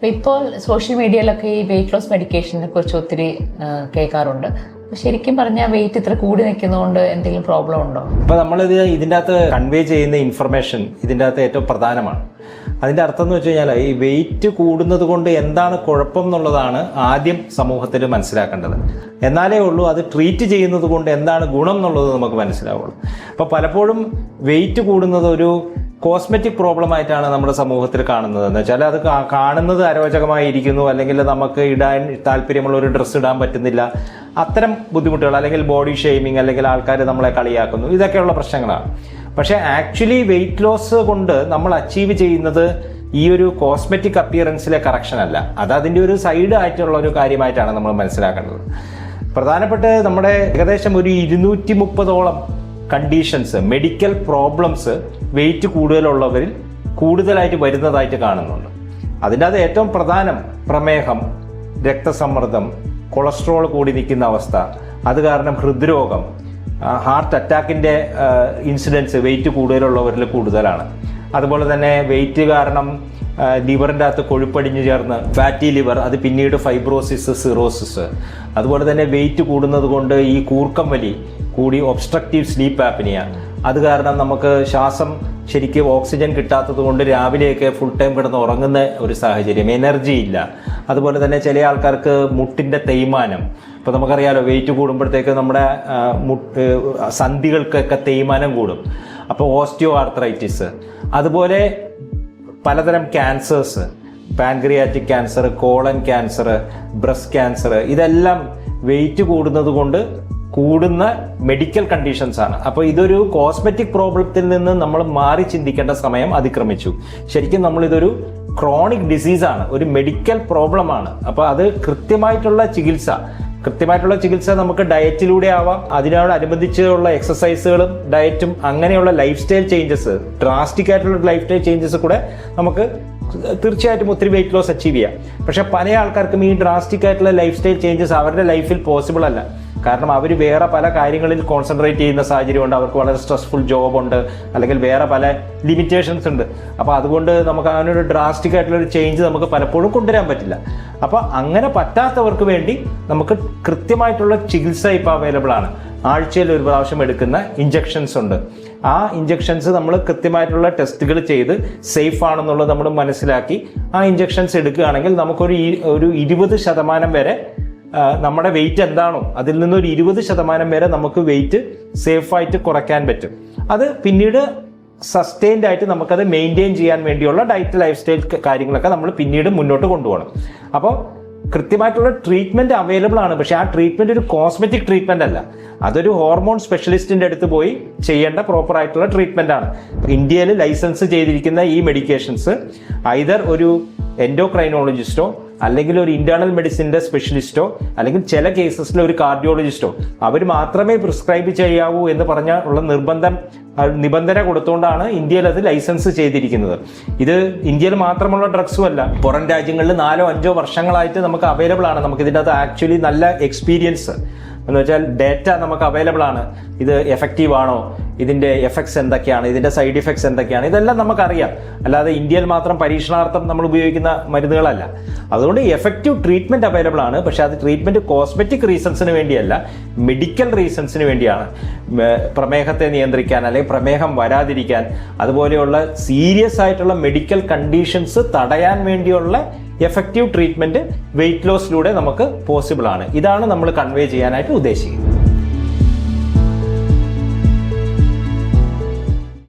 ഇപ്പോൾ സോഷ്യൽ മീഡിയയിലൊക്കെ ഈ വെയിറ്റ് ലോസ് മെഡിക്കേഷനെ കുറിച്ച് ഒത്തിരി കേൾക്കാറുണ്ട്. ശരിക്കും പറഞ്ഞാൽ വെയിറ്റ് ഇത്ര കൂടി നിൽക്കുന്നതുകൊണ്ട് എന്തെങ്കിലും പ്രോബ്ലം ഉണ്ടോ? അപ്പോൾ നമ്മളിത് ഇതിൻ്റെ അകത്ത് കൺവേ ചെയ്യുന്ന ഇൻഫർമേഷൻ ഇതിൻ്റെ അകത്ത് ഏറ്റവും പ്രധാനമാണ്. അതിൻ്റെ അർത്ഥം എന്ന് വെച്ച് കഴിഞ്ഞാൽ ഈ വെയിറ്റ് കൂടുന്നത് കൊണ്ട് എന്താണ് കുഴപ്പം എന്നുള്ളതാണ് ആദ്യം സമൂഹത്തിൽ മനസ്സിലാക്കേണ്ടത്. എന്നാലേ ഉള്ളൂ അത് ട്രീറ്റ് ചെയ്യുന്നത് കൊണ്ട് എന്താണ് ഗുണം എന്നുള്ളത് നമുക്ക് മനസ്സിലാവുള്ളൂ. അപ്പോൾ പലപ്പോഴും വെയിറ്റ് കൂടുന്നത് ഒരു കോസ്മെറ്റിക് പ്രോബ്ലം ആയിട്ടാണ് നമ്മുടെ സമൂഹത്തിൽ കാണുന്നത്. എന്ന് വെച്ചാൽ അത് കാണുന്നത് അരോചകമായിരിക്കുന്നു, അല്ലെങ്കിൽ നമുക്ക് ഇടാൻ താല്പര്യമുള്ള ഒരു ഡ്രസ്സ് ഇടാൻ പറ്റുന്നില്ല, അത്തരം ബുദ്ധിമുട്ടുകൾ, അല്ലെങ്കിൽ ബോഡി ഷെയ്മിങ്, അല്ലെങ്കിൽ ആൾക്കാർ നമ്മളെ കളിയാക്കുന്നു, ഇതൊക്കെയുള്ള പ്രശ്നങ്ങളാണ്. പക്ഷേ ആക്ച്വലി വെയിറ്റ് ലോസ് കൊണ്ട് നമ്മൾ അച്ചീവ് ചെയ്യുന്നത് ഈ ഒരു കോസ്മെറ്റിക് അപ്പിയറൻസിലെ കറക്ഷൻ അല്ല, അത് അതിൻ്റെ ഒരു സൈഡ് ആയിട്ടുള്ള ഒരു കാര്യമായിട്ടാണ് നമ്മൾ മനസ്സിലാക്കേണ്ടത്. പ്രധാനപ്പെട്ട നമ്മുടെ ഏകദേശം ഒരു 230ഓളം കണ്ടീഷൻസ്, മെഡിക്കൽ പ്രോബ്ലംസ് വെയിറ്റ് കൂടുതലുള്ളവരിൽ കൂടുതലായിട്ട് വരുന്നതായിട്ട് കാണുന്നുണ്ട്. അതിൻ്റെ അത് ഏറ്റവും പ്രധാനം പ്രമേഹം, രക്തസമ്മർദ്ദം, കൊളസ്ട്രോൾ കൂടി നിൽക്കുന്ന അവസ്ഥ, അത് കാരണം ഹൃദ്രോഗം, ഹാർട്ട് അറ്റാക്കിൻ്റെ ഇൻസിഡൻസ് വെയിറ്റ് കൂടുതലുള്ളവരിൽ കൂടുതലാണ്. അതുപോലെ തന്നെ വെയിറ്റ് കാരണം ലിവറിൻ്റെ അകത്ത് കൊഴുപ്പടിഞ്ഞു ചേർന്ന് ഫാറ്റി ലിവർ, അത് പിന്നീട് ഫൈബ്രോസിസ്, സിറോസിസ്. അതുപോലെ തന്നെ വെയിറ്റ് കൂടുന്നത് കൊണ്ട് ഈ കൂർക്കം വലി കൂടി ഒബ്സ്ട്രക്റ്റീവ് സ്ലീപ്പ് ആപ്നിയ, അത് കാരണം നമുക്ക് ശ്വാസം ശരിക്കും ഓക്സിജൻ കിട്ടാത്തത് കൊണ്ട് രാവിലെയൊക്കെ ഫുൾ ടൈം കിടന്ന് ഉറങ്ങുന്ന ഒരു സാഹചര്യം, എനർജി ഇല്ല. അതുപോലെ തന്നെ ചില ആൾക്കാർക്ക് മുട്ടിൻ്റെ തേയ്മാനം, ഇപ്പോൾ നമുക്കറിയാലോ വെയിറ്റ് കൂടുമ്പോഴത്തേക്ക് നമ്മുടെ സന്ധികൾക്കൊക്കെ തേയ്മാനം കൂടും, അപ്പോൾ ഓസ്റ്റിയോ ആർത്രൈറ്റിസ്. അതുപോലെ പലതരം cancers, pancreatic cancer, colon cancer, breast cancer, ഇതെല്ലാം വെയിറ്റ് കൂടുന്നത് കൊണ്ട് കൂടുന്ന മെഡിക്കൽ കണ്ടീഷൻസ് ആണ്. അപ്പോൾ ഇതൊരു കോസ്മെറ്റിക് പ്രോബ്ലത്തിൽ നിന്ന് നമ്മൾ മാറി ചിന്തിക്കേണ്ട സമയം അതിക്രമിച്ചു. ശരിക്കും നമ്മളിതൊരു ക്രോണിക് ഡിസീസാണ്, ഒരു മെഡിക്കൽ പ്രോബ്ലമാണ്. അപ്പോൾ അത് കൃത്യമായിട്ടുള്ള ചികിത്സ നമുക്ക് ഡയറ്റിലൂടെ ആവാം, അതിനോടനുബന്ധിച്ചുള്ള എക്സസൈസുകളും ഡയറ്റും അങ്ങനെയുള്ള ലൈഫ് സ്റ്റൈൽ ചേഞ്ചസ്, ഡ്രാസ്റ്റിക് ആയിട്ടുള്ള ലൈഫ് സ്റ്റൈൽ ചേഞ്ചസ് കൂടെ നമുക്ക് തീർച്ചയായിട്ടും ഒത്തിരി വെയിറ്റ് ലോസ് അച്ചീവ് ചെയ്യാം. പക്ഷെ പല ആൾക്കാർക്കും ഈ ഡ്രാസ്റ്റിക് ആയിട്ടുള്ള ലൈഫ് സ്റ്റൈൽ ചേഞ്ചസ് അവരുടെ ലൈഫിൽ പോസിബിൾ അല്ല. കാരണം അവർ വേറെ പല കാര്യങ്ങളിൽ കോൺസെൻട്രേറ്റ് ചെയ്യുന്ന സാഹചര്യമുണ്ട്, അവർക്ക് വളരെ സ്ട്രെസ്ഫുൾ ജോബുണ്ട്, അല്ലെങ്കിൽ വേറെ പല ലിമിറ്റേഷൻസ് ഉണ്ട്. അപ്പോൾ അതുകൊണ്ട് നമുക്ക് അങ്ങനൊരു ഡ്രാസ്റ്റിക് ആയിട്ടുള്ളൊരു ചേഞ്ച് നമുക്ക് പലപ്പോഴും കൊണ്ടുവരാൻ പറ്റില്ല. അപ്പോൾ അങ്ങനെ പറ്റാത്തവർക്ക് വേണ്ടി നമുക്ക് കൃത്യമായിട്ടുള്ള ചികിത്സ ഇപ്പോൾ അവൈലബിൾ ആണ്. ആഴ്ചയിൽ ഒരു പ്രാവശ്യം എടുക്കുന്ന ഇഞ്ചക്ഷൻസ് ഉണ്ട്. ആ ഇഞ്ചക്ഷൻസ് നമ്മൾ കൃത്യമായിട്ടുള്ള ടെസ്റ്റുകൾ ചെയ്ത് സേഫ് ആണെന്നുള്ളത് നമ്മൾ മനസ്സിലാക്കി ആ ഇഞ്ചക്ഷൻസ് എടുക്കുകയാണെങ്കിൽ നമുക്കൊരു 20% വരെ നമ്മുടെ വെയിറ്റ് എന്താണോ അതിൽ നിന്നൊരു 20% വരെ നമുക്ക് വെയിറ്റ് സേഫായിട്ട് കുറയ്ക്കാൻ പറ്റും. അത് പിന്നീട് സസ്റ്റെയിൻഡ് ആയിട്ട് നമുക്കത് മെയിൻറ്റെയിൻ ചെയ്യാൻ വേണ്ടിയുള്ള ഡയറ്റ് ലൈഫ് സ്റ്റൈൽ കാര്യങ്ങളൊക്കെ നമ്മൾ പിന്നീട് മുന്നോട്ട് കൊണ്ടുപോകണം. അപ്പോൾ കൃത്യമായിട്ടുള്ള ട്രീറ്റ്മെൻറ്റ് അവൈലബിൾ ആണ്. പക്ഷേ ആ ട്രീറ്റ്മെൻറ്റ് ഒരു കോസ്മെറ്റിക് ട്രീറ്റ്മെൻ്റ് അല്ല, അതൊരു ഹോർമോൺ സ്പെഷ്യലിസ്റ്റിൻ്റെ അടുത്ത് പോയി ചെയ്യേണ്ട പ്രോപ്പർ ആയിട്ടുള്ള ട്രീറ്റ്മെൻ്റ് ആണ്. ഇന്ത്യയിൽ ലൈസൻസ് ചെയ്തിരിക്കുന്ന ഈ മെഡിക്കേഷൻസ് ഐദർ ഒരു എൻഡോക്രൈനോളജിസ്റ്റോ അല്ലെങ്കിൽ ഒരു ഇന്റേണൽ മെഡിസിൻ്റെ സ്പെഷ്യലിസ്റ്റോ അല്ലെങ്കിൽ ചില കേസസിൽ ഒരു കാർഡിയോളജിസ്റ്റോ അവർ മാത്രമേ പ്രിസ്ക്രൈബ് ചെയ്യാവൂ എന്ന് ഉള്ള നിബന്ധന കൊടുത്തുകൊണ്ടാണ് ഇന്ത്യയിൽ അത് ലൈസൻസ് ചെയ്തിരിക്കുന്നത്. ഇത് ഇന്ത്യയിൽ മാത്രമുള്ള ഡ്രഗ്സും അല്ല, പുറം രാജ്യങ്ങളിൽ 4-5 വർഷങ്ങളായിട്ട് നമുക്ക് അവൈലബിൾ ആണ്. നമുക്ക് ഇതിൻ്റെ അകത്ത് ആക്ച്വലി നല്ല എക്സ്പീരിയൻസ് എന്ന് വെച്ചാൽ ഡേറ്റ നമുക്ക് അവൈലബിൾ ആണ്. ഇത് എഫക്റ്റീവ് ആണോ, ഇതിൻ്റെ എഫക്ട്സ് എന്തൊക്കെയാണ്, ഇതിൻ്റെ സൈഡ് ഇഫക്ട്സ് എന്തൊക്കെയാണ്, ഇതെല്ലാം നമുക്കറിയാം. അല്ലാതെ ഇന്ത്യയിൽ മാത്രം പരീക്ഷണാർത്ഥം നമ്മൾ ഉപയോഗിക്കുന്ന മരുന്നുകളല്ല. അതുകൊണ്ട് എഫക്റ്റീവ് ട്രീറ്റ്മെൻറ്റ് അവൈലബിൾ ആണ്. പക്ഷേ അത് ട്രീറ്റ്മെൻറ്റ് കോസ്മെറ്റിക് റീസൺസിന് വേണ്ടിയല്ല, മെഡിക്കൽ റീസൺസിന് വേണ്ടിയാണ്. പ്രമേഹത്തെ നിയന്ത്രിക്കാൻ അല്ലെങ്കിൽ പ്രമേഹം വരാതിരിക്കാൻ, അതുപോലെയുള്ള സീരിയസ് ആയിട്ടുള്ള മെഡിക്കൽ കണ്ടീഷൻസ് തടയാൻ വേണ്ടിയുള്ള എഫക്റ്റീവ് ട്രീറ്റ്മെൻറ്റ് വെയിറ്റ് ലോസിലൂടെ നമുക്ക് പോസിബിൾ ആണ്. ഇതാണ് നമ്മൾ കൺവേ ചെയ്യാനായിട്ട് ഉദ്ദേശിക്കുന്നത്.